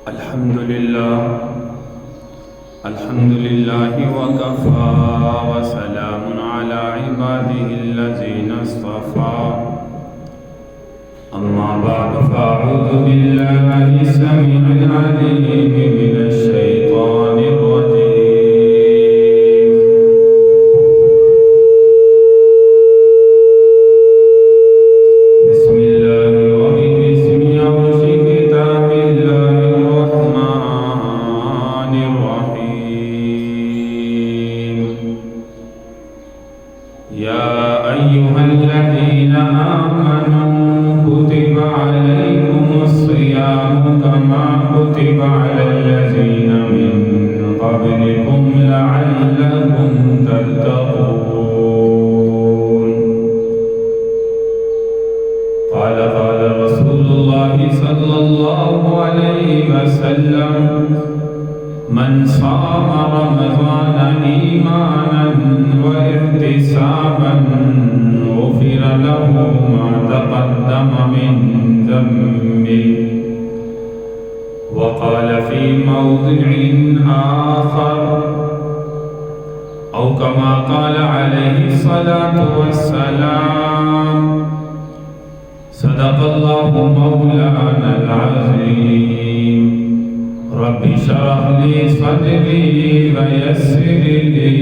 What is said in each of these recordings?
الحمد لله وكفى وسلام على عباده الذين اصطفى أما بعد فأعوذ بالله السميع العليم من الشيطان الرجيم من صام رمضان إيمانا واحتسابا غفر له ما تقدم من ذنبه وقال في موضع آخر أو كما قال عليه الصلاة والسلام صدق الله مولانا العظيم رب اشرح لي صدري ويسر لي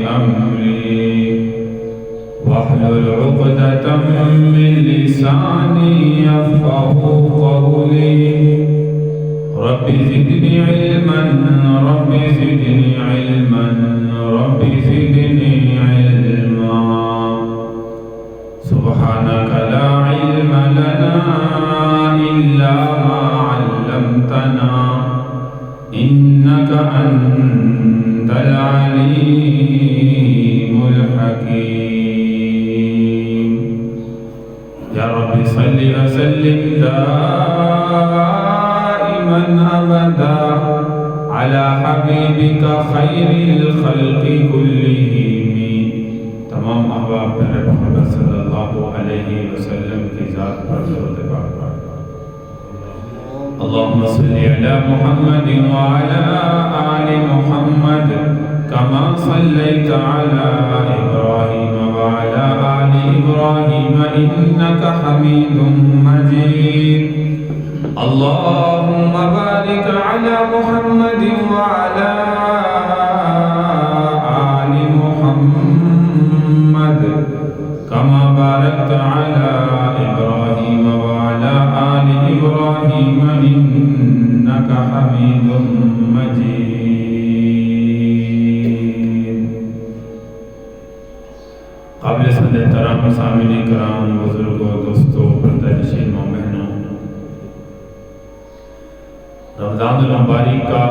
أمري واحلل عقدة من لساني يفقهوا قولي رب زدني علما رب زدني علما رب زدني علما سبحانك لا علم لنا إلا ما علمتنا إنك أنت العليم الحكيم يا رب صل وسلم دائما أبدا على حبيبك خير الخلق كلهم تمام احباب پیارے محمد صلی اللہ علیہ وسلم کی ذات پر درود پاک اللهم صل على محمد وعلى آل محمد كما صليت على إبراهيم وعلى آل إبراهيم إنك حميد مجيد اللهم بارك على محمد وعلى آل محمد كما باركت على إبراهيم وعلى آل إبراهيم إنك حميد مجيد قابل صد احترام سامعین کرام بزرگوں دوستوں پردہ نشین ماں بہنوں رمضان المبارک کا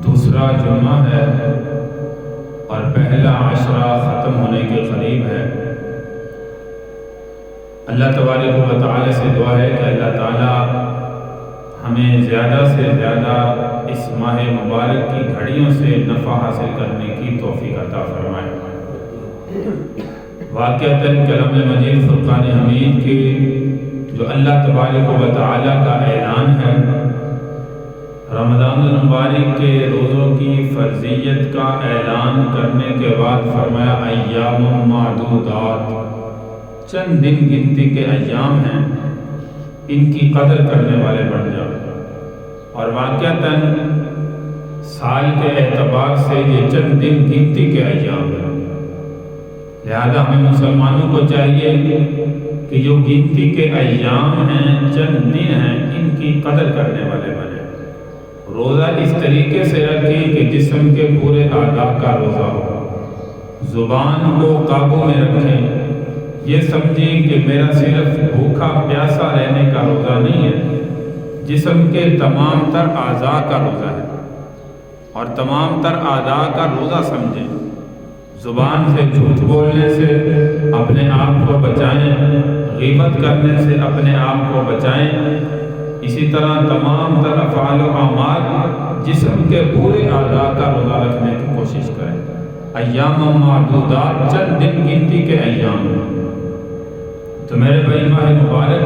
دوسرا جمعہ ہے اور پہلا عشرہ ختم ہونے کے قریب ہے اللہ تبارک و تعالی سے دعا ہے کہ اللہ تعالی ہمیں زیادہ سے زیادہ اس ماہ مبارک کی گھڑیوں سے نفع حاصل کرنے کی توفیق عطا فرمائے واقعتاً کلام مجید فرقان حمید کے جو اللہ تبارک و تعالی کا اعلان ہے رمضان المبارک کے روزوں کی فرضیت کا اعلان کرنے کے بعد فرمایا ایام معدودات چند دن گنتی کے ایام ہیں ان کی قدر کرنے والے بن جاؤ اور واقعتاً سال کے اعتبار سے یہ چند دن گنتی کے ایام ہیں لہذا ہمیں مسلمانوں کو چاہیے کہ جو گنتی کے ایام ہیں چند دن ہیں ان کی قدر کرنے والے بنے روزہ اس طریقے سے رکھیں کہ جسم کے پورے اعضاء کا روزہ ہو زبان کو قابو میں رکھیں یہ سمجھیں کہ میرا صرف بھوکا پیاسا رہنے کا روزہ نہیں ہے جسم کے تمام تر اعضاء کا روزہ ہے اور تمام تر اعضاء کا روزہ سمجھیں زبان سے جھوٹ بولنے سے اپنے آپ کو بچائیں غیبت کرنے سے اپنے آپ کو بچائیں اسی طرح تمام تر افعال و اعمال جسم کے پورے اعضاء کا روزہ رکھنے کی کوشش کریں ایام معدودات چند دن گنتی کے ایام تو میرے بھائی ماہ مبارک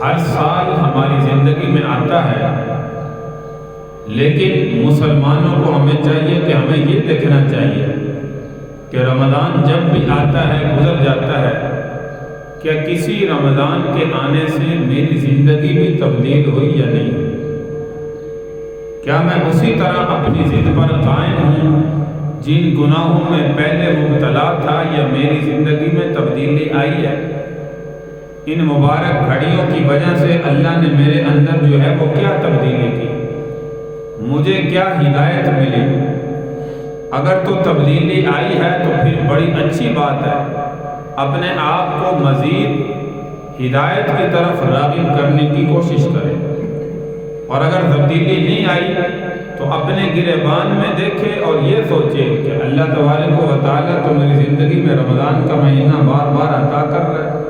ہر سال ہماری زندگی میں آتا ہے، لیکن مسلمانوں کو ہمیں چاہیے کہ ہمیں یہ دیکھنا چاہیے کہ رمضان جب بھی آتا ہے، گزر جاتا ہے، کیا کسی رمضان کے آنے سے میری زندگی بھی تبدیل ہوئی یا نہیں؟ کیا میں اسی طرح اپنی ضد پر قائم ہوں جن گناہوں میں پہلے مبتلا تھا، یا میری زندگی میں تبدیلی آئی ہے؟ ان مبارک گھڑیوں کی وجہ سے اللہ نے میرے اندر جو ہے وہ کیا تبدیلی کی، مجھے کیا ہدایت ملی؟ اگر تو تبدیلی آئی ہے تو پھر بڑی اچھی بات ہے، اپنے آپ کو مزید ہدایت کی طرف راغب کرنے کی کوشش کریں، اور اگر تبدیلی نہیں آئی تو اپنے گریبان میں دیکھے اور یہ سوچے کہ اللہ تبارک و تعالیٰ تو میری زندگی میں رمضان کا مہینہ بار بار عطا کر رہا ہے،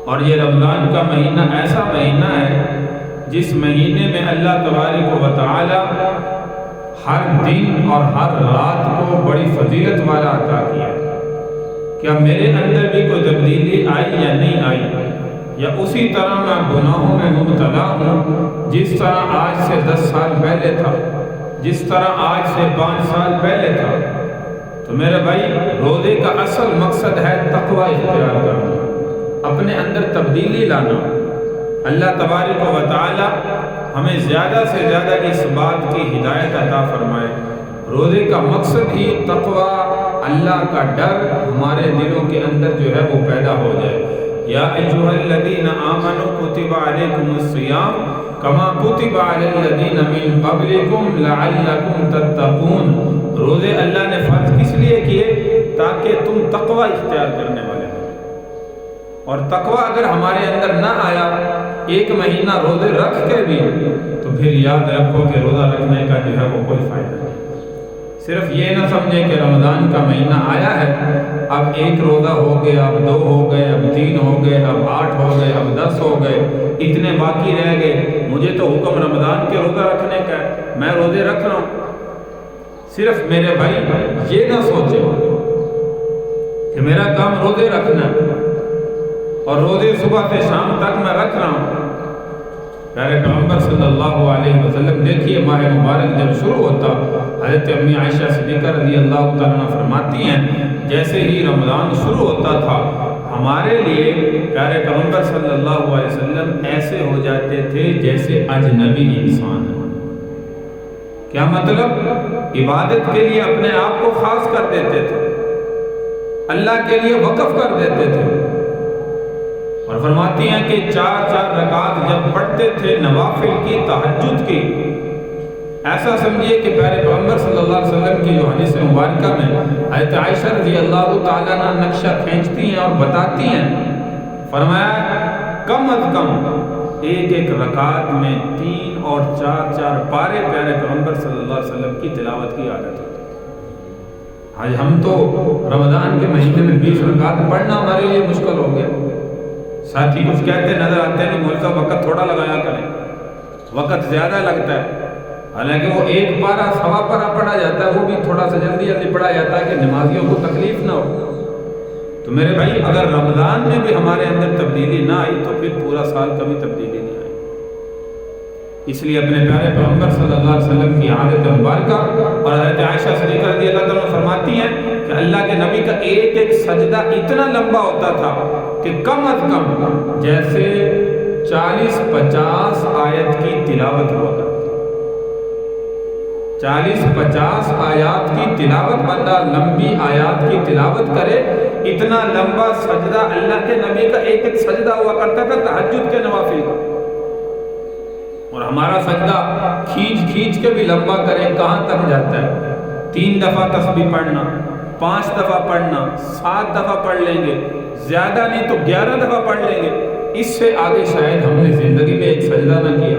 اور یہ رمضان کا مہینہ ایسا مہینہ ہے جس مہینے میں اللہ تبارک و تعالیٰ ہر دن اور ہر رات کو بڑی فضیلت والا عطا کیا ہے۔ کیا میرے اندر بھی کوئی تبدیلی آئی یا نہیں آئی، یا اسی طرح میں گناہوں میں مبتلا ہوں جس طرح آج سے 10 سال پہلے تھا، جس طرح آج سے 5 سال پہلے تھا؟ تو میرے بھائی، روزے کا اصل مقصد ہے تقوی اختیار کرنا، اپنے اندر تبدیلی لانا۔ اللہ تبارک و تعالی ہمیں زیادہ سے زیادہ اس بات کی ہدایت عطا فرمائے۔ روزے کا مقصد ہی تقوی، اللہ کا ڈر ہمارے دلوں کے اندر جو ہے وہ پیدا ہو جائے۔ یا ایھا الذین آمنوا کتب علیکم الصیام کما کتب علی الذین من قبلکم لعلکم تتقون۔ روزے اللہ نے فرض کس لیے کیے؟ تاکہ تم تقوی اختیار کرنے والے ہو۔ اور تقوی اگر ہمارے اندر نہ آیا، ایک مہینہ روزے رکھ کے بھی، تو پھر یاد رکھو کہ روزہ رکھنے کا جو ہے وہ کوئی فائدہ نہیں۔ صرف یہ نہ سمجھے کہ رمضان کا مہینہ آیا ہے، اب 1 روزہ ہو گیا، اب 2 ہو گئے، اب 3 ہو گئے، اب 8 ہو گئے، اب 10 ہو گئے، اتنے باقی رہ گئے، مجھے تو حکم رمضان کے روزہ رکھنے کا ہے، میں روزے رکھ رہا ہوں۔ صرف میرے بھائی یہ نہ سوچے کہ میرا کام روزے رکھنا ہے اور روزے صبح سے شام تک میں رکھ رہا ہوں۔ پیارے پیغمبر صلی اللہ علیہ وسلم، دیکھیے ماہ مبارک جب شروع ہوتا، حضرت امی عائشہ صدیقہ رضی اللہ تعالیٰ عنہ فرماتی ہیں جیسے ہی رمضان شروع ہوتا تھا، ہمارے لیے پیارے پیغمبر صلی اللہ علیہ وسلم ایسے ہو جاتے تھے جیسے اجنبی انسان ہے۔ کیا مطلب؟ عبادت کے لیے اپنے آپ کو خاص کر دیتے تھے، اللہ کے لیے وقف کر دیتے تھے، اور فرماتی ہیں کہ 4 رکعت جب پڑھتے تھے نوافل کی، تہجد کی، ایسا سمجھیے کہ پیارے پیغمبر صلی اللہ علیہ وسلم کی جو حدیث مبارکہ میں حضرت عائشہ رضی اللہ تعالیٰ عنہ نقشہ کھینچتی ہیں اور بتاتی ہیں، فرمایا کم از کم ایک رکعت میں 3 اور 4 پارے پیارے پیغمبر صلی اللہ علیہ وسلم کی تلاوت کی عادت ہوتی ہے۔ آج ہم تو رمضان کے مہینے میں 20 رکعت پڑھنا ہمارے لیے مشکل ہو گیا۔ ساتھی کچھ کہتے نظر آتے ہیں کہ مولوی صاحب وقت تھوڑا لگایا کریں، وقت زیادہ لگتا ہے، حالانکہ وہ 1 پارہ 1.25 پارہ پڑھا جاتا ہے، وہ بھی تھوڑا سا جلدی پڑھا جاتا ہے کہ نمازیوں کو تکلیف نہ ہو۔ تو میرے بھائی، اگر رمضان میں بھی ہمارے اندر تبدیلی نہ آئی تو پھر پورا سال کبھی تبدیلی نہیں آئی۔ اس لیے اپنے پیارے پیغمبر صلی اللہ علیہ وسلم کی عادت مبارکہ، اور حضرت عائشہ صدیقہ رضی اللہ عنہ فرماتی ہیں کہ اللہ کے نبی کا ایک سجدہ اتنا لمبا ہوتا تھا کہ کم از کم جیسے 40-50 آیت کی تلاوت ہوا کرتی، 40-50 آیات کی تلاوت، بندہ لمبی آیات کی تلاوت کرے، اتنا لمبا سجدہ اللہ کے نبی کا ایک سجدہ ہوا کرتا تھا تہجد کے نوافل کا۔ اور ہمارا سجدہ کھینچ کے بھی لمبا کریں کہاں تک جاتا ہے؟ 3 دفعہ تسبیح پڑھنا، 5 دفعہ پڑھنا، 7 دفعہ پڑھ لیں گے، زیادہ نہیں تو 11 دفعہ پڑھ لیں گے، اس سے آگے شاید ہم نے زندگی میں ایک سجدہ نہ کیا۔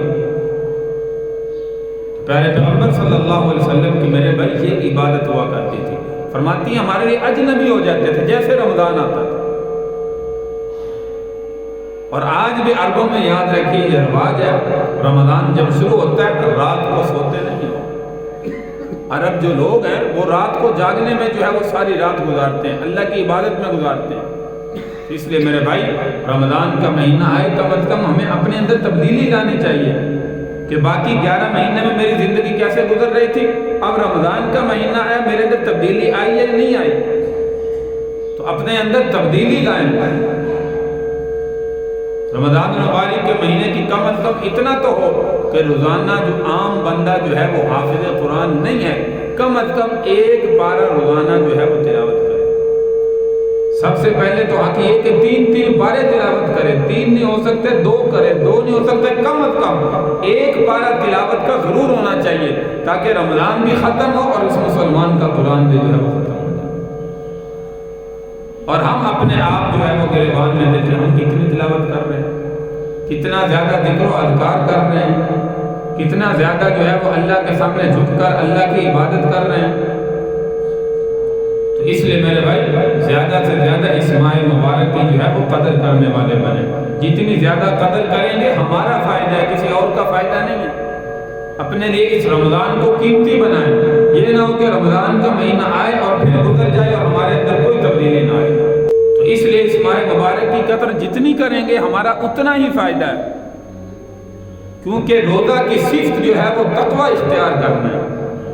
پیارے پیغمبر صلی اللہ علیہ وسلم کی میرے بھائی یہ عبادت ہوا کرتی تھی۔ فرماتی ہیں ہمارے لیے اجنبی ہو جاتے تھے جیسے رمضان آتا تھا۔ اور آج بھی عربوں میں یاد رکھیے یہ رواج ہے، رمضان جب شروع ہوتا ہے تو رات کو سوتے نہیں ہو۔ عرب جو لوگ ہیں وہ رات کو جاگنے میں جو ہے وہ ساری رات گزارتے ہیں، اللہ کی عبادت میں گزارتے ہیں۔ اس لیے میرے بھائی رمضان کا مہینہ آئے کم از کم ہمیں اپنے اندر تبدیلی لانی چاہیے کہ باقی 11 مہینے میں میری زندگی کیسے گزر رہی تھی، اب رمضان کا مہینہ آیا میرے اندر تبدیلی آئی یا نہیں آئی؟ تو اپنے اندر تبدیلی لائیں۔ رمضان المبارک کے مہینے کی کم از کم اتنا تو ہو کہ روزانہ جو عام بندہ جو ہے وہ حافظ قرآن نہیں ہے، کم از کم ایک پارہ روزانہ جو ہے وہ تلاوت کرے۔ سب سے پہلے تو حق یہ کہ 3 پارے تلاوت کرے، 3 نہیں ہو سکتے 2 کرے، 2 نہیں ہو سکتے کم از کم ایک پارہ تلاوت کا ضرور ہونا چاہیے، تاکہ رمضان بھی ختم ہو اور اس مسلمان کا قرآن بھی جو ہے وہ ختم ہو جائے۔ اور ہم اپنے آپ جو ہے وہ گریبان میں دیکھیں ہم کتنی تلاوت کر رہے ہیں، کتنا زیادہ ذکر و اذکار کر رہے ہیں، کتنا زیادہ جو ہے وہ اللہ کے سامنے جھک کر اللہ کی عبادت کر رہے ہیں۔ تو اس لیے میرے بھائی زیادہ سے زیادہ اس ماہ مبارک کی جو ہے وہ قدر کرنے والے بنے۔ جتنی زیادہ قدر کریں گے ہمارا فائدہ ہے، کسی اور کا فائدہ نہیں ہے۔ اپنے لیے اس رمضان کو قیمتی بنائیں، یہ نہ ہو کہ رمضان کا مہینہ آئے اور پھر گزر جائے اور ہمارے اندر کوئی تبدیلی نہ آئے۔ تو اس لیے اس ماہ مبارک کی قدر جتنی کریں گے ہمارا اتنا ہی فائدہ ہے، کیونکہ روزہ کی صفت جو ہے وہ تقوی اختیار کرنا ہے،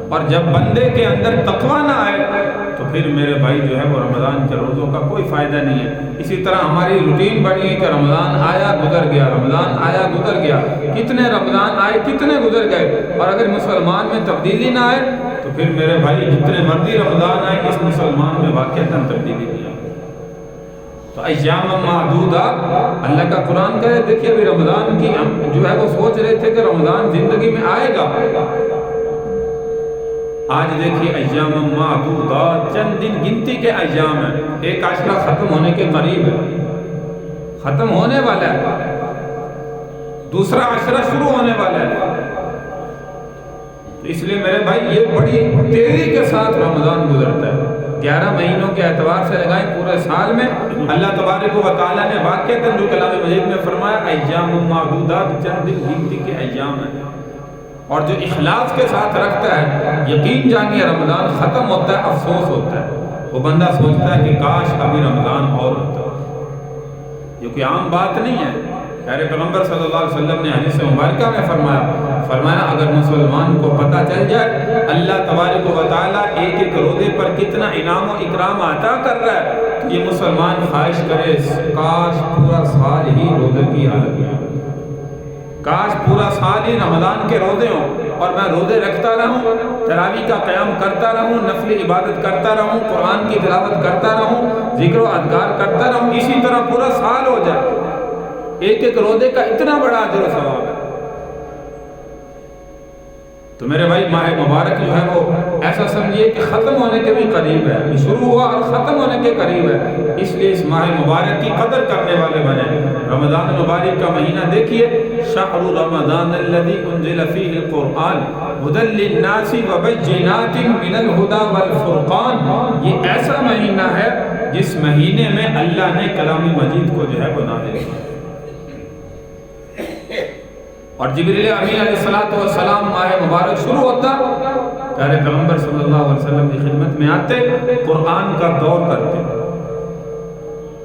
اور جب بندے کے اندر تقوی نہ آئے تو پھر میرے بھائی جو ہے وہ رمضان کے روزوں کا کوئی فائدہ نہیں ہے۔ اسی طرح ہماری روٹین بنی کہ رمضان آیا گزر گیا، رمضان آیا گزر گیا، کتنے رمضان آئے کتنے گزر گئے، اور اگر مسلمان میں تبدیلی نہ آئے تو پھر میرے بھائی جتنے مرضی رمضان آئے اس مسلمان میں واقعتاً تبدیلی نہیں آئے۔ تو ایام معدودات اللہ کا قرآن کہے، دیکھیے ابھی رمضان کی ہم جو ہے وہ سوچ رہے تھے کہ رمضان زندگی میں آئے گا، آج دیکھیے ایام معدودات چند دن گنتی کے ایام ہیں، ایک عشرہ ختم ہونے کے قریب ہے، ختم ہونے والا ہے، دوسرا عشرہ شروع ہونے والا ہے۔ اس لیے میرے بھائی یہ بڑی تیزی کے ساتھ رمضان گزرتا ہے۔ 11 مہینوں کے اعتبار سے لگائیں پورے سال میں اللہ تبارک و تعالیٰ نے واقعتاً جو کلام مجید میں فرمایا ایام معدودات چند دن گنتی کے ایام ہیں، اور جو اخلاص کے ساتھ رکھتا ہے یقین جانیے رمضان ختم ہوتا ہے افسوس ہوتا ہے، وہ بندہ سوچتا ہے کہ کاش ابھی رمضان اور ہوتا، یہ کوئی عام بات نہیں ہے۔ پیارے پیغمبر صلی اللہ علیہ وسلم نے حدیث مبارکہ میں فرمایا اگر مسلمان کو پتہ چل جائے اللہ تبارک و تعالیٰ ایک ایک روزے پر کتنا انعام و اکرام عطا کر رہا ہے تو یہ مسلمان خواہش کرے کاش پورا سال ہی روزے کی حالت میں، کاش پورا سال ہی رمضان کے روزے ہوں اور میں روزے رکھتا رہوں، تراویح کا قیام کرتا رہوں، نفل عبادت کرتا رہوں، قرآن کی تلاوت کرتا رہوں، ذکر و اذکار کرتا رہوں، اسی طرح پورا سال ہو جائے۔ ایک ایک روزے کا اتنا بڑا اجر و ثواب ہے۔ تو میرے بھائی ماہ مبارک جو ہے وہ ایسا سمجھیے کہ ختم ہونے کے بھی قریب ہے، شروع ہوا اور ختم ہونے کے قریب ہے، اس لیے اس ماہ مبارک کی قدر کرنے والے بنے۔ رمضان مبارک کا مہینہ دیکھیے، شہر رمضان الذی انزل فیہ القرآن ھدی للناس وبینات من الھدی والفرقان، یہ ایسا مہینہ ہے جس مہینے میں اللہ نے کلام مجید کو جو ہے وہ نازل کیا، اور جبریل امین علیہ السلام ماہ مبارک شروع ہوتا پیارے پیغمبر صلی اللہ علیہ وسلم کی خدمت میں آتے، قرآن کا دور کرتے،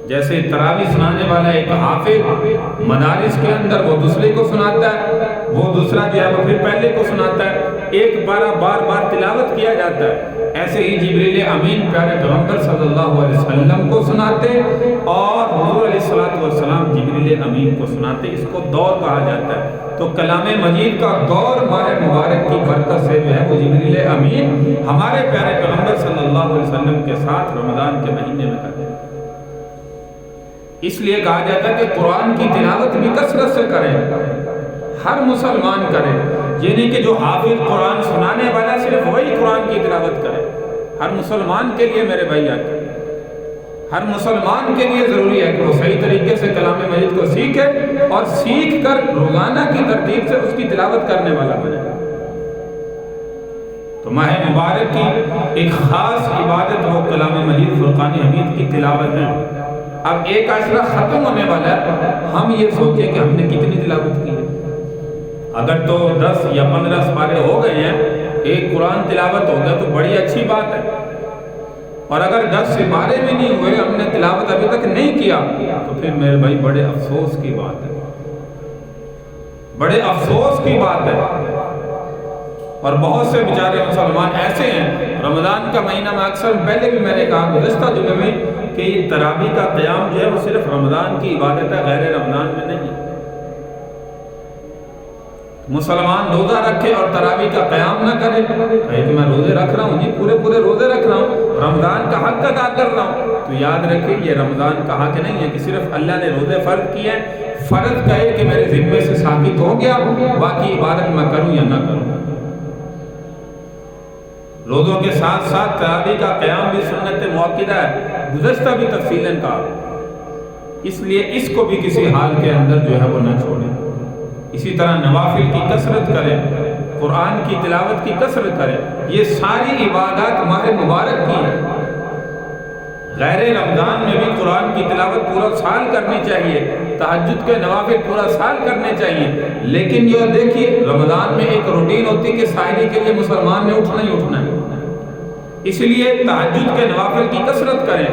جیسے تراویح سنانے والا ایک حافظ مدارس کے اندر وہ دوسرے کو سناتا ہے، وہ دوسرا جو ہے وہ پھر پہلے کو سناتا ہے، ایک بارہ بار بار تلاوت کیا جاتا ہے، ایسے ہی جبریل امین پیارے پیغمبر صلی اللہ علیہ وسلم کو سناتے اور حضور علیہ السلام جبریل امین کو سناتے، اس کو دور کہا جاتا ہے۔ تو کلام مجید کا دور ماہ مبارک کی برکت سے جو ہے وہ جبریل امین ہمارے پیارے پیغمبر صلی اللہ علیہ وسلم کے ساتھ رمضان کے مہینے میں کرتے ہیں۔ اس لیے کہا جاتا ہے کہ قرآن کی تلاوت بھی کثرت سے کریں، ہر مسلمان کرے، یہ نہیں کہ جو حافظ قرآن سنانے والا صرف وہی قرآن کی تلاوت کرے، ہر مسلمان کے لیے میرے بھائی آتے، ہر مسلمان کے لیے ضروری ہے کہ وہ صحیح طریقے سے کلام مجید کو سیکھے اور سیکھ کر روزانہ کی ترتیب سے اس کی تلاوت کرنے والا بنے۔ تو ماہ مبارک کی ایک خاص عبادت وہ کلام مجید فرقان حمید کی تلاوت ہے۔ اب ایک عشرہ ختم ہونے والا ہے، ہم یہ سوچیں کہ ہم نے کتنی تلاوت کی ہے۔ اگر تو 10 یا 15 سپارے ہو گئے ہیں، ایک قرآن تلاوت ہو گیا تو بڑی اچھی بات ہے، اور اگر 10 سپارے بھی نہیں ہوئے، ہم نے تلاوت ابھی تک نہیں کیا، تو پھر میرے بھائی بڑے افسوس کی بات ہے، بڑے افسوس کی بات ہے۔ اور بہت سے بیچارے مسلمان ایسے ہیں، رمضان کا مہینہ میں اکثر پہلے بھی میں نے کہا گزشتہ جمعے میں کہ یہ تراویح کا قیام جو ہے وہ صرف رمضان کی عبادت ہے، غیر رمضان میں نہیں۔ مسلمان روزہ رکھے اور تراویح کا قیام نہ کرے، کہے کہ میں روزے رکھ رہا ہوں، جی پورے روزے رکھ رہا ہوں، رمضان کا حق ادا کر رہا ہوں، تو یاد رکھیں یہ رمضان کا حق نہیں ہے کہ صرف اللہ نے روزے فرض کیے ہیں، فرض کہے کہ میرے ذمے سے ثابت ہو گیا، باقی عبادت میں کروں یا نہ کروں۔ روزوں کے ساتھ ساتھ تراویح کا قیام بھی سنت مؤکدہ ہے، گزشتہ بھی تفصیلاً کہا، اس لیے اس کو بھی کسی حال کے اندر جو ہے وہ نہ چھوڑیں۔ اسی طرح نوافل کی کثرت کریں، قرآن کی تلاوت کی کثرت کریں، یہ ساری عبادات ماہ مبارک کی ہیں۔ غیر رمضان میں بھی قرآن کی تلاوت پورا سال کرنی چاہیے، تہجد کے نوافل پورا سال کرنے چاہیے، لیکن یہ دیکھیے رمضان میں ایک روٹین ہوتی ہے کہ سحری کے لیے مسلمان نے اٹھنا ہی اٹھنا ہے، اس لیے تہجد کے نوافل کی کثرت کریں۔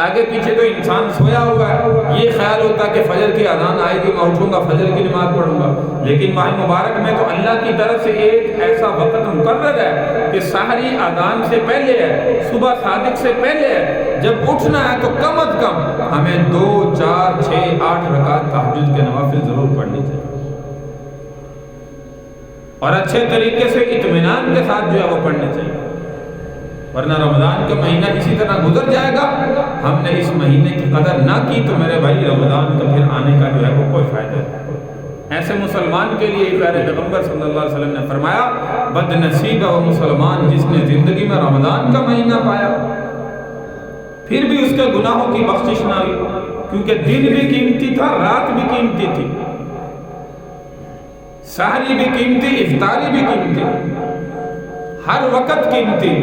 آگے پیچھے تو انسان سویا ہوا ہے، یہ خیال ہوتا ہے کہ فجر کی اذان آئے گی میں اٹھوں گا، فجر کی نماز پڑھوں گا، لیکن ماہ مبارک میں تو اللہ کی طرف سے ایک ایسا وقت مقرر ہے کہ سحری اذان سے پہلے ہے، صبح صادق سے پہلے ہے، جب اٹھنا ہے تو کم از کم ہمیں 2 4 6 8 رکعت تہجد کے نوافل ضرور پڑھنی چاہیے، اور اچھے طریقے سے اطمینان کے ساتھ جو ہے وہ پڑھنے چاہیے، ورنہ رمضان کا مہینہ اسی طرح گزر جائے گا، ہم نے اس مہینے کی قدر نہ کی تو میرے بھائی رمضان کا پھر آنے کا جو ہے وہ کوئی فائدہ نہیں۔ ایسے مسلمان کے لیے پیارے پیغمبر صلی اللہ علیہ وسلم نے فرمایا بد نصیب ہے وہ مسلمان جس نے زندگی میں رمضان کا مہینہ پایا پھر بھی اس کے گناہوں کی بخشش نہ ہوئی، کیونکہ دن بھی قیمتی تھا، رات بھی قیمتی تھی، سحری بھی قیمتی، افطاری بھی قیمتی، ہر وقت قیمتی۔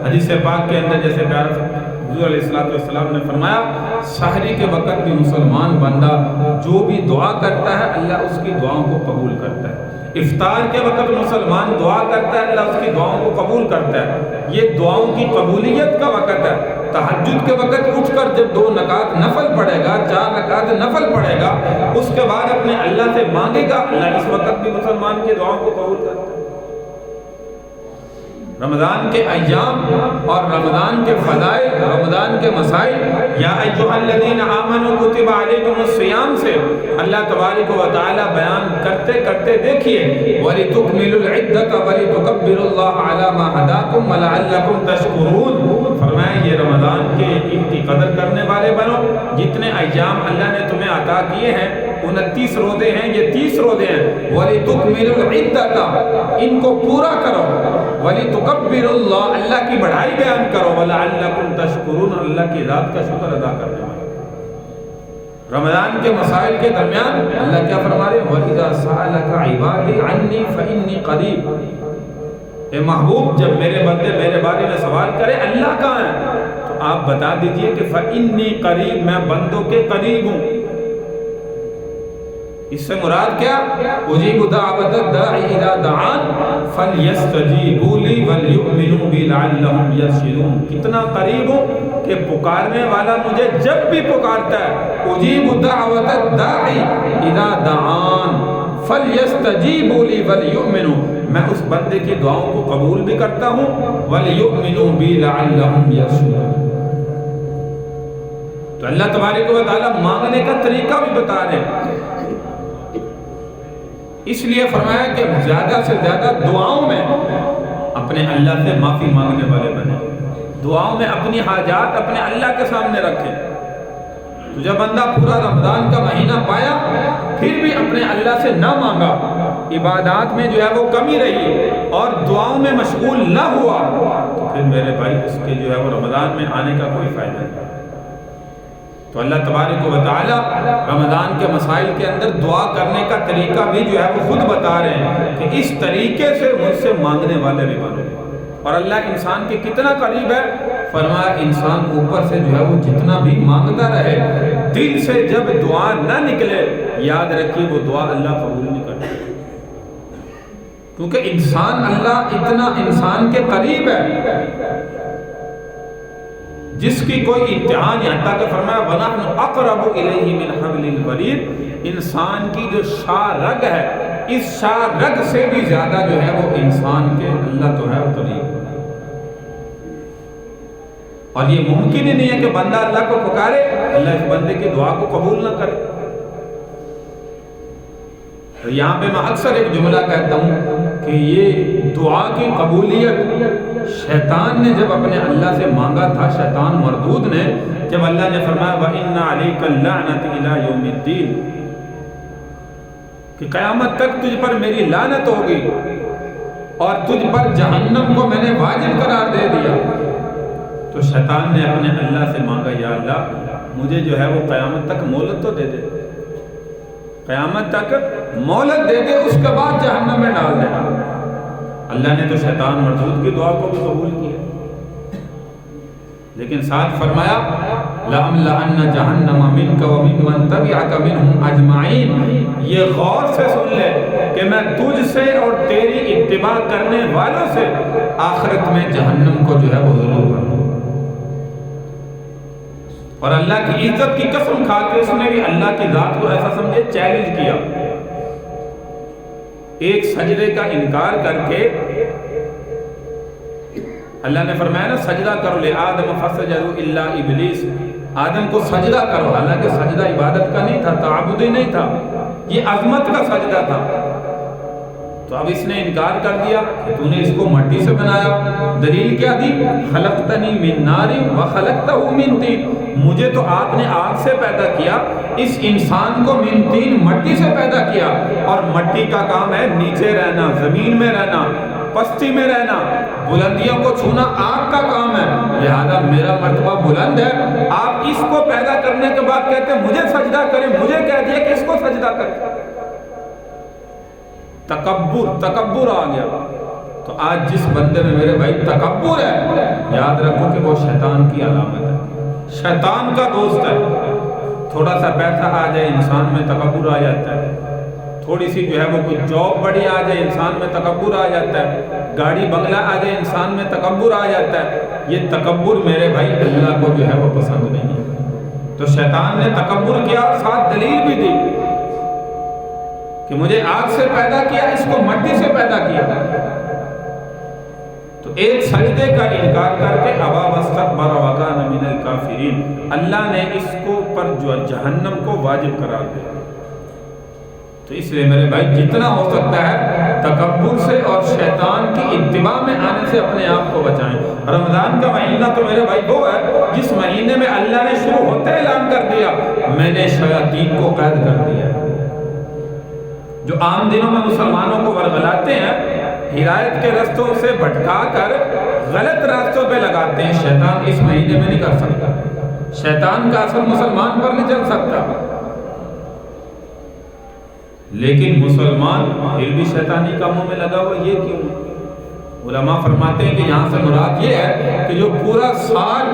حدیث پاک کے اندر جیسے پیارا حضور علیہ السلام نے فرمایا سحری کے وقت بھی مسلمان بندہ جو بھی دعا کرتا ہے اللہ اس کی دعاؤں کو قبول کرتا ہے، افطار کے وقت مسلمان دعا کرتا ہے اللہ اس کی دعاؤں کو قبول کرتا ہے، یہ دعاؤں کی قبولیت کا وقت ہے۔ تہجد کے وقت اٹھ کر جب 2 رکعت نفل پڑھے گا، 4 رکعت نفل پڑھے گا، اس کے بعد اپنے اللہ سے مانگے گا، اللہ اس وقت بھی مسلمان کی دعاؤں کو قبول کرتا ہے۔ رمضان کے ایام اور رمضان کے فضائل، رمضان کے مسائل، یا ایھا الذین آمنوا کتب علیکم الصیام سے اللہ تبارک و تعالی بیان کرتے کرتے دیکھیے وَلِتُكْمِلُوا الْعِدَّةَ وَلِتُكَبِّرُوا اللَّهَ عَلَى مَا هَدَاكُمْ وَلَعَلَّكُمْ تَشْكُرُونَ۔ فرمایا یہ رمضان کے ان کی قدر کرنے والے بنو، جتنے ایام اللہ نے تمہیں عطا کیے ہیں 29 روزے ہیں، یہ 30 روزے ہیں، وَلِتُكْمِلُوا الْعِدَّةَ ان کو پورا کرو، وَلِتُكَبِّرُوا اللَّهَ اللہ کی بڑائی بیان کرو، وَلَعَلَّكُمْ تَشْكُرُونَ اللہ کی ذات کا شکر ادا کرنے والے۔ رمضان کے مسائل کے درمیان اللہ کیا فرما رہے ہیں وَإِذَا سَأَلَكَ عِبَادِي عَنِّي فَإِنِّي قَرِيبٌ، اے محبوب جب میرے بندے میرے بارے میں سوال کرے اللہ کہاں ہے تو آپ بتا دیجئے کہ فَإِنِّي قَرِيب، میں بندوں کے قریب ہوں۔ اس سے مراد کیا؟ اجیب دعوت الداعی اذا دعان فلیستجیبوا لی ولیؤمنوا بی لعلہم یرشدون، کتنا قریب ہوں کہ پکارنے والا مجھے جب بھی پکارتا ہے، اجیب دعوت الداعی اذا دعان فلیستجیبوا لی ولیؤمنوا، میں اس بندے کی دعاؤں کو قبول بھی کرتا ہوں، ولیؤمنوا بی لعلہم یرشدون۔ تو اللہ تبارک و تعالی مانگنے کا طریقہ بھی بتا رہے ہیں، اس لیے فرمایا کہ زیادہ سے زیادہ دعاؤں میں اپنے اللہ سے معافی مانگنے والے بنے، دعاؤں میں اپنی حاجات اپنے اللہ کے سامنے رکھیں۔ تو جب بندہ پورا رمضان کا مہینہ پایا پھر بھی اپنے اللہ سے نہ مانگا، عبادات میں جو ہے وہ کمی رہی اور دعاؤں میں مشغول نہ ہوا، تو پھر میرے بھائی اس کے جو ہے وہ رمضان میں آنے کا کوئی فائدہ نہیں۔ تو اللہ تبارک و تعالی رمضان کے مسائل کے اندر دعا کرنے کا طریقہ بھی جو ہے وہ خود بتا رہے ہیں کہ اس طریقے سے مجھ سے مانگنے والے بھی بنو۔ اور اللہ انسان کے کتنا قریب ہے، فرمایا انسان اوپر سے جو ہے وہ جتنا بھی مانگتا رہے، دل سے جب دعا نہ نکلے یاد رکھیے وہ دعا اللہ قبول نہیں کرتا، کیونکہ انسان اللہ اتنا انسان کے قریب ہے جس کی کوئی انتہا نہیں، حتیٰ کہ فرمایا وَنَحْنُ أَقْرَبُ إِلَيْهِ مِنْ حَبْلِ الْوَرِيدِ، انسان کی جو شاہ رگ ہے، اس شاہ رگ سے بھی زیادہ جو ہے وہ انسان کے اللہ تو ہے وہ قریب۔ اور یہ ممکن ہی نہیں ہے کہ بندہ اللہ کو پکارے، اللہ اس بندے کی دعا کو قبول نہ کرے۔ یہاں پہ میں اکثر ایک جملہ کہتا ہوں کہ یہ دعا کی قبولیت شیطان نے جب اپنے اللہ سے مانگا تھا، شیطان مردود نے، جب اللہ نے فرمایا وَإِنَّ عَلَيْكَ اللَّعْنَةَ إِلَىٰ يَوْمِ الدِّينِ، کہ قیامت تک تجھ پر میری لعنت ہوگی اور تجھ پر جہنم کو میں نے واجب قرار دے دیا، تو شیطان نے اپنے اللہ سے مانگا یا اللہ مجھے جو ہے وہ قیامت تک مہلت تو دے دے، قیامت تک مہلت دے دے، اس کے بعد جہنم میں ڈال دینا۔ اللہ نے تو شیطان مردود کی دعا کو بھی قبول کیا، لیکن ساتھ فرمایا لَأَمْلَأَنَّ جَهَنَّمَ مِنْكَ وَمِمَّن تَبِعَكَ مِنْهُمْ أَجْمَعِينَ، یہ غور سے سن لے کہ میں تجھ سے اور تیری اتباع کرنے والوں سے آخرت میں جہنم کو جو ہے وہ ضرور کروں۔ اور اللہ کی عزت کی قسم کھا کے اس نے بھی اللہ کی ذات کو ایسا سمجھے چیلنج کیا، ایک سجدے کا انکار کر کے اللہ نے فرمایا نا سجدہ کرو لآدم فسجدوا الا ابلیس، آدم کو سجدہ کرو، حالانکہ سجدہ عبادت کا نہیں تھا، تعبدی نہیں تھا، یہ عظمت کا سجدہ تھا، تو اب اس نے انکار کر دیا کہ تو نے اس کو مٹی سے بنایا۔ دلیل کیا دی؟ خلقتنی من نار وخلقتہ من طین، مجھے تو آپ نے آگ سے پیدا کیا، اس انسان کو من طین مٹی سے پیدا کیا، اور مٹی کا کام ہے نیچے رہنا، زمین میں رہنا، پستی میں رہنا، بلندیوں کو چھونا آگ کا کام ہے، لہذا میرا مرتبہ بلند ہے۔ آپ اس کو پیدا کرنے کے بعد کہتے ہیں مجھے سجدہ کریں، مجھے کہہ دیا کہ اس کو سجدہ کریں۔ تکبر آ گیا۔ تو آج جس بندے میں میرے بھائی تکبر ہے، یاد رکھو کہ وہ شیطان کی علامت ہے، شیطان کا دوست ہے۔ تھوڑا سا پیسہ آ جائے انسان میں تکبر آ جاتا ہے، تھوڑی سی جو ہے وہ کوئی جاب بڑی آ جائے انسان میں تکبر آ جاتا ہے، گاڑی بنگلہ آ جائے انسان میں تکبر آ جاتا ہے۔ یہ تکبر میرے بھائی اللہ کو جو ہے وہ پسند نہیں ہے۔ تو شیطان نے تکبر کیا، ساتھ دلیل بھی دی کہ مجھے آگ سے پیدا کیا، اس کو مٹی سے پیدا کیا۔ تو ایک سجدے کا انکار کر کے ابا واستکبر وکان من الکافرین، اللہ نے اس کو پر جو جہنم کو واجب قرار دیا۔ تو اس لیے میرے بھائی جتنا ہو سکتا ہے تکبر سے اور شیطان کی اتباع میں آنے سے اپنے آپ کو بچائیں۔ رمضان کا مہینہ تو میرے بھائی وہ ہے جس مہینے میں اللہ نے شروع ہوتے اعلان کر دیا میں نے شیاطین کو قید کر دیا۔ جو عام دنوں میں مسلمانوں کو ورغلاتے ہیں، ہدایت کے رستوں سے بھٹکا کر غلط راستوں پہ لگاتے ہیں، شیطان اس مہینے میں نہیں کر سکتا، شیطان کا اثر مسلمان پر نہیں چل سکتا۔ لیکن مسلمان پھر بھی شیطانی کاموں میں لگا ہوا، یہ کیوں؟ علماء فرماتے ہیں کہ یہاں سے مراد یہ ہے کہ جو پورا سال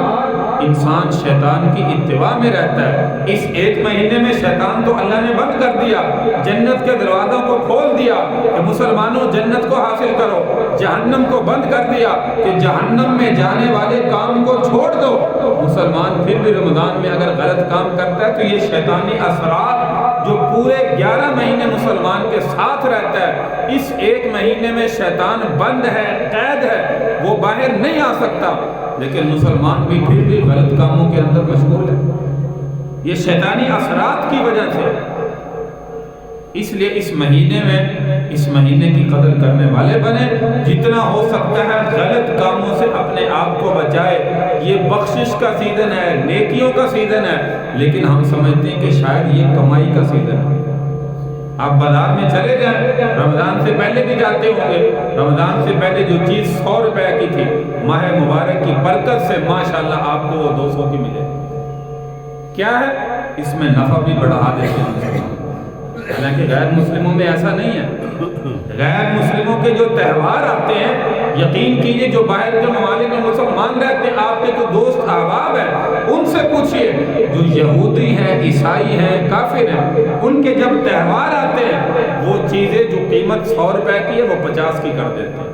انسان شیطان کی اتباع میں رہتا ہے، اس ایک مہینے میں شیطان تو اللہ نے بند کر دیا، جنت کے دروازوں کو کھول دیا کہ مسلمانوں جنت کو حاصل کرو، جہنم کو بند کر دیا کہ جہنم میں جانے والے کام کو چھوڑ دو۔ مسلمان پھر بھی رمضان میں اگر غلط کام کرتا ہے تو یہ شیطانی اثرات جو پورے 11 مہینے مسلمان کے ساتھ رہتا ہے، اس ایک مہینے میں شیطان بند ہے، قید ہے، وہ باہر نہیں آ سکتا، لیکن مسلمان بھی پھر بھی غلط کاموں کے اندر مشغول ہے، یہ شیطانی اثرات کی وجہ سے۔ اس لیے اس مہینے کی قدر کرنے والے بنے، جتنا ہو سکتا ہے غلط کاموں سے اپنے آپ کو بچائے۔ یہ بخشش کا سیزن ہے، نیکیوں کا سیزن ہے، لیکن ہم سمجھتے ہیں کہ شاید یہ کمائی کا سیزن ہے۔ آپ بازار میں چلے جائیں، رمضان سے پہلے بھی جاتے ہوں گے، رمضان سے پہلے جو چیز 100 روپے کی تھی، ماہ مبارک کی برکت سے ماشاءاللہ آپ کو وہ 200 کی ملے۔ کیا ہے؟ اس میں نفع بھی بڑھا دیتے ہیں، حالانکہ غیر مسلموں میں ایسا نہیں ہے۔ غیر مسلموں کے جو تہوار آتے ہیں، یقین کیجئے جو باہر کے ممالک میں مسلمان رہتے ہیں، آپ کے جو دوست احباب ہیں ان سے پوچھئے، جو یہودی ہیں، عیسائی ہیں، کافر ہیں، ان کے جب تہوار آتے ہیں وہ چیزیں جو قیمت 100 روپے کی ہے وہ 50 کی کر دیتے ہیں۔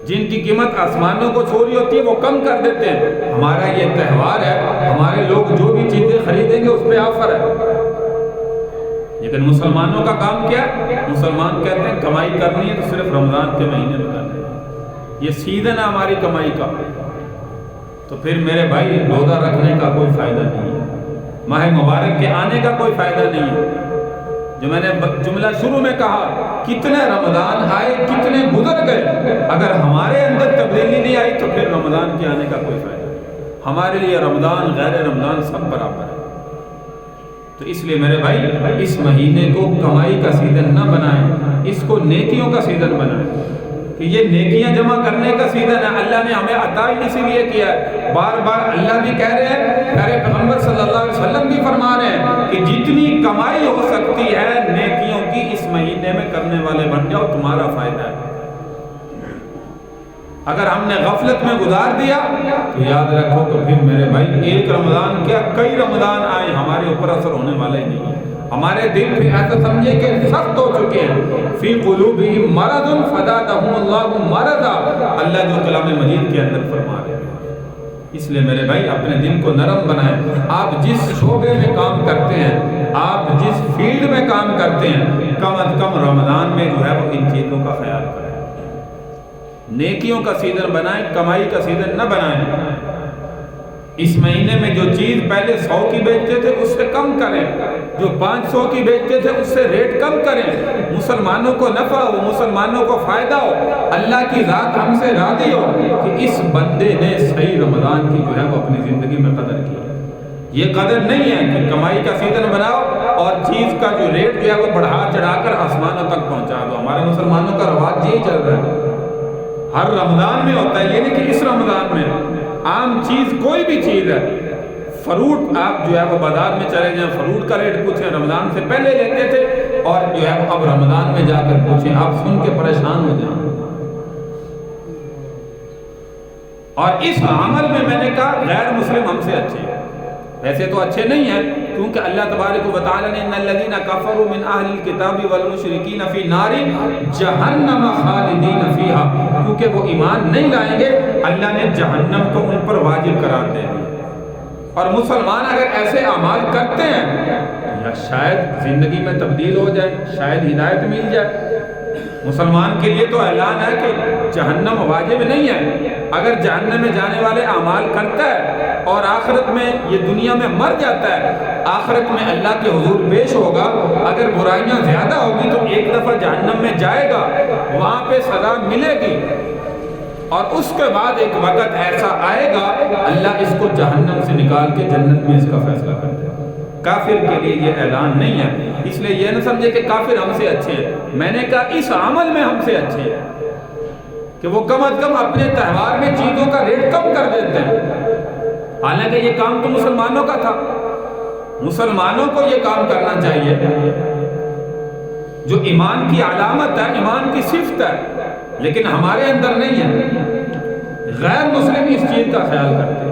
جن کی قیمت آسمانوں کو چھو رہی ہوتی ہے وہ کم کر دیتے ہیں. ہمارا یہ تہوار ہے، ہمارے لوگ جو بھی چیزیں خریدیں گے اس پہ آفر ہے. لیکن مسلمانوں کا کام کیا؟ مسلمان کہتے ہیں کمائی کرنی ہے تو صرف رمضان کے مہینے میں کرنی ہے، یہ سیزن ہے ہماری کمائی کا. تو پھر میرے بھائی روزہ رکھنے کا کوئی فائدہ نہیں ہے، ماہ مبارک کے آنے کا کوئی فائدہ نہیں ہے. جو میں نے جملہ شروع میں کہا، کتنے رمضان آئے، کتنے گزر گئے، اگر ہمارے اندر تبدیلی نہیں آئی تو پھر رمضان کے آنے کا کوئی فائدہ نہیں. ہمارے لیے رمضان غیر رمضان سب برابر ہے. تو اس لیے میرے بھائی اس مہینے کو کمائی کا سیزن نہ بنائیں، اس کو نیکیوں کا سیزن بنائیں کہ یہ نیکیاں جمع کرنے کا سیزن ہے. اللہ نے ہمیں عطا ہی اسی لیے کیا ہے. بار بار اللہ بھی کہہ رہے ہیں، پیارے پیغمبر صلی اللہ علیہ وسلم بھی فرما رہے ہیں کہ جتنی کمائی ہو سکتی ہے نیکیوں کی اس مہینے میں کرنے والے بن جاؤ، تمہارا فائدہ ہے. اگر ہم نے غفلت میں گزار دیا تو یاد رکھو تو پھر میرے بھائی ایک رمضان کیا کئی رمضان آئے ہمارے اوپر اثر ہونے والا ہی نہیں ہے. ہمارے دل پہ ایسا سمجھے کہ سخت ہو چکے ہیں. فی قلوبہم مرض فزادہم اللہ مرضا، اللہ جو کلام مجید کے اندر فرما رہے ہیں. اس لیے میرے بھائی اپنے دل کو نرم بنائیں. آپ جس شعبے میں کام کرتے ہیں، آپ جس فیلڈ میں کام کرتے ہیں، کم از کم رمضان میں جو ہے وہ ان چیزوں کا خیال کریں. نیکیوں کا سیزن بنائیں، کمائی کا سیزن نہ بنائیں. اس مہینے میں جو چیز پہلے 100 کی بیچتے تھے اس سے کم کریں، جو 500 کی بیچتے تھے اس سے ریٹ کم کریں. مسلمانوں کو نفع ہو، مسلمانوں کو فائدہ ہو، اللہ کی ذات ہم سے راضی ہو کہ اس بندے نے صحیح رمضان کی جو ہے وہ اپنی زندگی میں قدر کی. یہ قدر نہیں ہے کہ کمائی کا سیزن بناؤ اور چیز کا جو ریٹ جو ہے وہ بڑھا چڑھا کر آسمانوں تک پہنچا دو. ہمارے مسلمانوں کا رواج یہی چل رہا ہے. ہر رمضان میں ہوتا ہے، یہ نہیں کہ اس رمضان میں. عام چیز کوئی بھی چیز ہے، فروٹ آپ جو ہے وہ بازار میں چلے جائیں، فروٹ کا ریٹ پوچھیں، رمضان سے پہلے لیتے تھے اور جو ہے اب رمضان میں جا کر پوچھیں، آپ سن کے پریشان ہو جائیں. اور اس عمل میں نے کہا غیر مسلم ہم سے اچھے ہیں. ویسے تو اچھے نہیں ہیں کیونکہ اللہ تبارک و تعالی نے ان الذین کفروا من اہل الکتاب والمشرکین فی نار جہنم خالدین فیہا، کیونکہ وہ ایمان نہیں لائیں گے اللہ نے جہنم کو ان پر واجب قرار دے دیا. اور مسلمان اگر ایسے اعمال کرتے ہیں یا شاید زندگی میں تبدیل ہو جائے، شاید ہدایت مل جائے. مسلمان کے لیے تو اعلان ہے کہ جہنم واجب نہیں ہے. اگر جہنم میں جانے والے اعمال کرتا ہے اور آخرت میں یہ دنیا میں مر جاتا ہے، آخرت میں اللہ کے حضور پیش ہوگا، اگر برائیاں زیادہ ہوگی تو ایک دفعہ جہنم میں جائے گا، وہاں پہ سزا ملے گی. اور اس کے بعد ایک وقت ایسا آئے گا اللہ اس کو جہنم سے نکال کے جنت میں اس کا فیصلہ کر دے گا. کافر کے لیے یہ اعلان نہیں ہے. اس لیے یہ نہ سمجھے کہ کافر ہم سے اچھے ہیں. میں نے کہا اس عمل میں ہم سے اچھے ہیں کہ وہ کم از کم اپنے تہوار میں چیزوں کا ریٹ کم کر دیتے ہیں. حالانکہ یہ کام تو مسلمانوں کا تھا، مسلمانوں کو یہ کام کرنا چاہیے. جو ایمان کی علامت ہے، ایمان کی صفت ہے، لیکن ہمارے اندر نہیں ہے. غیر مسلم اس چیز کا خیال کرتے ہیں.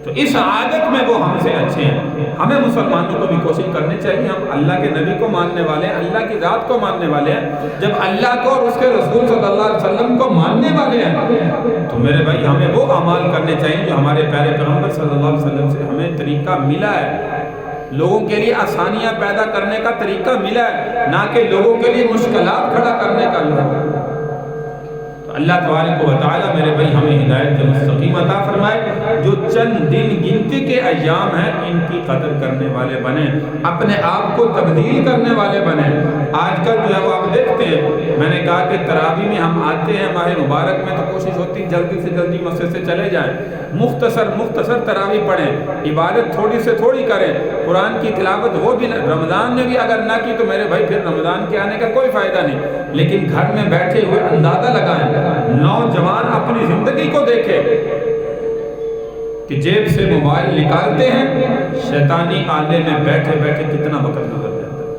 تو اس عادت میں وہ ہم سے اچھے ہیں. ہمیں مسلمانوں کو بھی کوشش کرنی چاہیے. ہم اللہ کے نبی کو ماننے والے ہیں، اللہ کی ذات کو ماننے والے ہیں. جب اللہ کو اور اس کے رسول صلی اللہ علیہ وسلم کو ماننے والے ہیں تو میرے بھائی ہمیں وہ اعمال کرنے چاہیے جو ہمارے پیارے پیغمبر صلی اللہ علیہ وسلم سے ہمیں طریقہ ملا ہے. لوگوں کے لیے آسانیاں پیدا کرنے کا طریقہ ملا ہے، نہ کہ لوگوں کے لیے مشکلات کھڑا کرنے کا. اللہ تبارک و تعالی میرے بھائی ہمیں ہدایت مستقیم عطا فرمائے. جو چند دن گنتی کے ایام ہیں ان کی قدر کرنے والے بنیں، اپنے آپ کو تبدیل کرنے والے بنیں. آج کل جو ہے وہ آپ دیکھتے ہیں، میں نے کہا کہ تراویح میں ہم آتے ہیں ماہ مبارک میں تو کوشش ہوتی جلدی سے جلدی مسجد سے چلے جائیں، مختصر تراویح پڑھیں، عبادت تھوڑی سے تھوڑی کریں. قرآن کی تلاوت وہ بھی رمضان میں بھی اگر نہ کی تو میرے بھائی پھر رمضان کے آنے کا کوئی فائدہ نہیں. لیکن گھر میں بیٹھے ہوئے اندازہ لگائیں، نوجوان اپنی زندگی کو دیکھے کہ جیب سے موبائل نکالتے ہیں، شیطانی آلے میں بیٹھے بیٹھے کتنا وقت گزر جاتا ہے.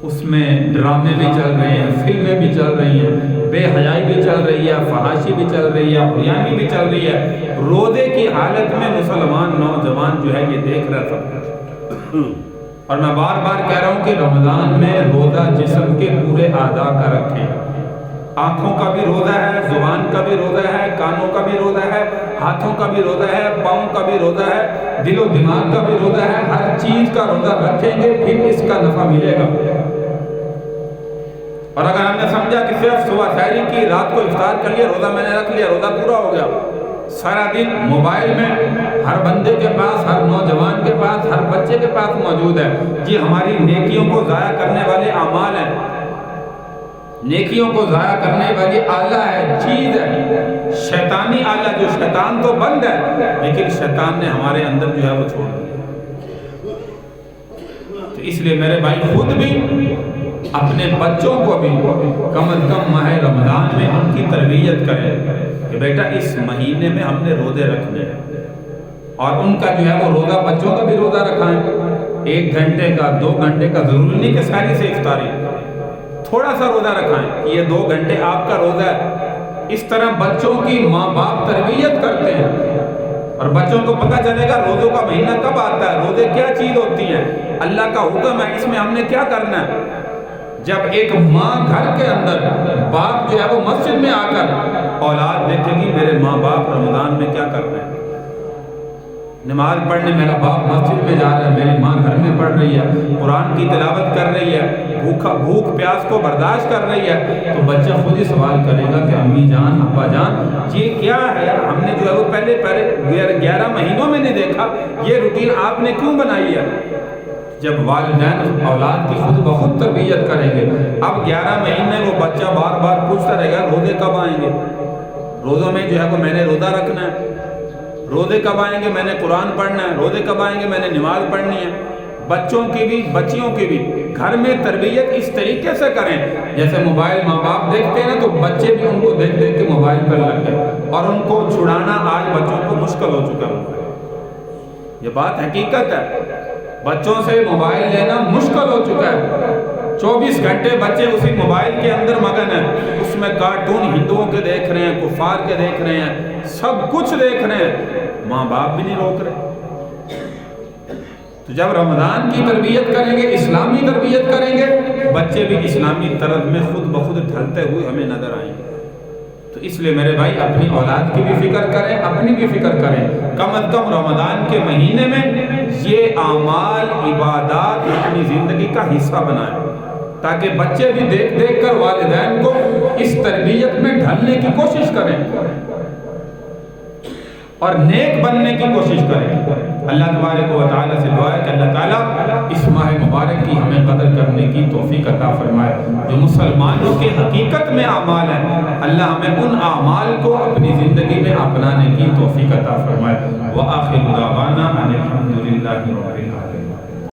اس میں ڈرامے بھی چل رہے ہیں، فلمیں بھی چل رہی ہیں، بے حیائی بھی چل رہی ہے، فحاشی بھی چل رہی ہے، عریانی بھی چل رہی ہے. روزے کی حالت میں مسلمان نوجوان جو ہے یہ دیکھ رہا تھا. اور میں بار بار کہہ رہا ہوں کہ رمضان میں روزہ جسم کے پورے اعضاء کا رکھیں. آنکھوں کا بھی روزہ ہے، زبان کا بھی روزہ ہے، کانوں کا بھی روزہ ہے، ہاتھوں کا بھی روزہ ہے، پاؤں کا بھی روزہ ہے، دل و دماغ کا بھی روزہ ہے۔ ہر چیز کا روزہ رکھیں گے پھر اس کا نفع ملے گا۔ اور اگر ہم نے سمجھا کہ صرف صبح سحری کی، رات کو افطار کر لیا، روزہ میں نے رکھ لیا، روزہ پورا ہو گیا، سارا دن موبائل میں ہر بندے کے پاس، ہر نوجوان کے پاس، ہر بچے کے پاس موجود ہے، یہ ہماری نیکیوں کو ضائع کرنے والے اعمال ہیں، نیکیوں کو ضائع کرنے والی آلہ ہے، چیز ہے، شیطانی آلہ، جو شیطان تو بند ہے لیکن شیطان نے ہمارے اندر جو ہے وہ چھوڑ دیا۔ تو اس لیے میرے بھائی خود بھی اپنے بچوں کو بھی کم از کم ماہ رمضان میں ان کی تربیت کریں کہ بیٹا اس مہینے میں ہم نے روزے رکھنے ہیں، اور ان کا جو ہے وہ روزہ، بچوں کا بھی روزہ رکھائیں، 1 گھنٹے کا، 2 گھنٹے کا، ضروری نہیں کہ سحری سے افطاری، تھوڑا سا روزہ رکھائیں کہ یہ 2 گھنٹے آپ کا روزہ ہے۔ اس طرح بچوں کی ماں باپ تربیت کرتے ہیں، اور بچوں کو پتہ چلے گا روزوں کا مہینہ کب آتا ہے، روزے کیا چیز ہوتی ہیں، اللہ کا حکم ہے، اس میں ہم نے کیا کرنا ہے۔ جب ایک ماں گھر کے اندر، باپ جو ہے وہ مسجد میں آ کر اولاد دیکھے گی میرے ماں باپ رمضان میں کیا کر رہے ہیں، نماز پڑھنے میرا باپ مسجد میں جا رہا ہے، میری ماں گھر میں پڑھ رہی ہے، قرآن کی تلاوت کر رہی ہے، بھوک پیاس کو برداشت کر رہی ہے، تو بچہ خود ہی سوال کرے گا کہ امی جان، ابا جان، یہ کیا ہے، ہم نے جو ہے وہ پہلے 11 مہینوں میں نہیں دیکھا، یہ روٹین آپ نے کیوں بنائی ہے۔ جب والدین اولاد کی خود بخود تربیت کریں گے، اب 11 مہینے وہ بچہ بار بار پوچھتا رہے گا روزے کب آئیں گے، روزوں میں جو ہے وہ میں نے روزہ رکھنا ہے، روزے کب آئیں گے میں نے قرآن پڑھنا ہے، روزے کب آئیں گے میں نے نماز پڑھنی ہے۔ بچوں کی بھی، بچیوں کی بھی گھر میں تربیت اس طریقے سے کریں جیسے موبائل ماں باپ دیکھتے ہیں نا، تو بچے بھی ان کو دیکھ دیکھ کے موبائل پر لگ گئے، اور ان کو چھڑانا آج بچوں کو مشکل ہو چکا ہے۔ یہ بات حقیقت ہے، بچوں سے موبائل لینا مشکل ہو چکا ہے۔ 24 گھنٹے بچے اسی موبائل کے اندر مگن ہیں، اس میں کارٹون ہندوؤں کے دیکھ رہے ہیں، کفار کے دیکھ رہے ہیں، سب کچھ دیکھ رہے ہیں، ماں باپ بھی نہیں روک رہے۔ تو جب رمضان کی تربیت کریں گے، اسلامی تربیت کریں گے، بچے بھی اسلامی طرز میں خود بخود ڈھلتے ہوئے ہمیں نظر آئیں گے۔ تو اس لیے میرے بھائی اپنی اولاد کی بھی فکر کریں، اپنی بھی فکر کریں، کم از کم رمضان کے مہینے میں یہ اعمال، عبادات اپنی زندگی کا حصہ بنائیں، تاکہ بچے بھی دیکھ دیکھ کر والدین کو اس تربیت میں ڈھلنے کی کوشش کریں اور نیک بننے کی کوشش کریں۔ اللہ تبارک و تعالیٰ سے دعا ہے کہ اللہ تعالیٰ اس ماہ مبارک کی ہمیں قدر کرنے کی توفیق عطا فرمائے۔ جو مسلمانوں کے حقیقت میں اعمال ہیں، اللہ ہمیں ان اعمال کو اپنی زندگی میں اپنانے کی توفیق عطا فرمائے۔ وآخر دعوانا ان الحمد للہ رب العالمین۔